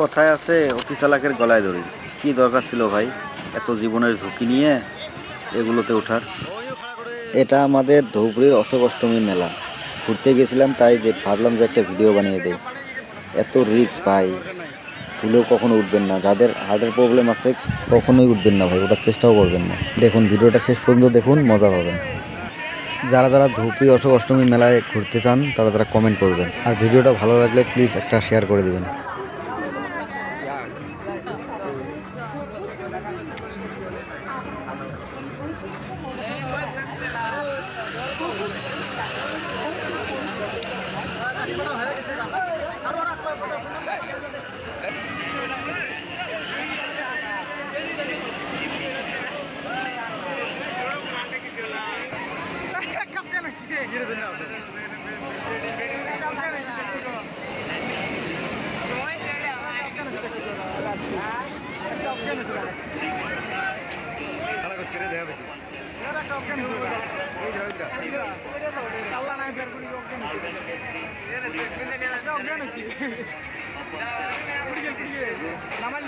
কথায় আছে অতি চালাকের গলায় দড়ি। কি দরকার ছিল ভাই এত জীবনের ঝুঁকি নিয়ে এগুলোতে ওঠার? এটা আমাদের ধৌবড়ির অশোক অষ্টমী মেলা। ঘুরতে গেছিলাম, তাই ভাবলাম যে একটা ভিডিও বানিয়ে দেই। এত রিস্ক ভাই, ভুলেও কখনো উঠবেন না। যাদের হার্টের প্রবলেম আছে কখনোই উঠবেন না ভাই, ওটার চেষ্টাও করবেন না। দেখুন ভিডিওটা শেষ পর্যন্ত দেখুন, মজা পাবেন। যারা যারা ধুবড়ি অশোক অষ্টমী মেলায় ঘুরতে চান তারা তারা কমেন্ট করবেন, আর ভিডিওটা ভালো লাগলে প্লিজ একটা শেয়ার করে দিবেন। নামাই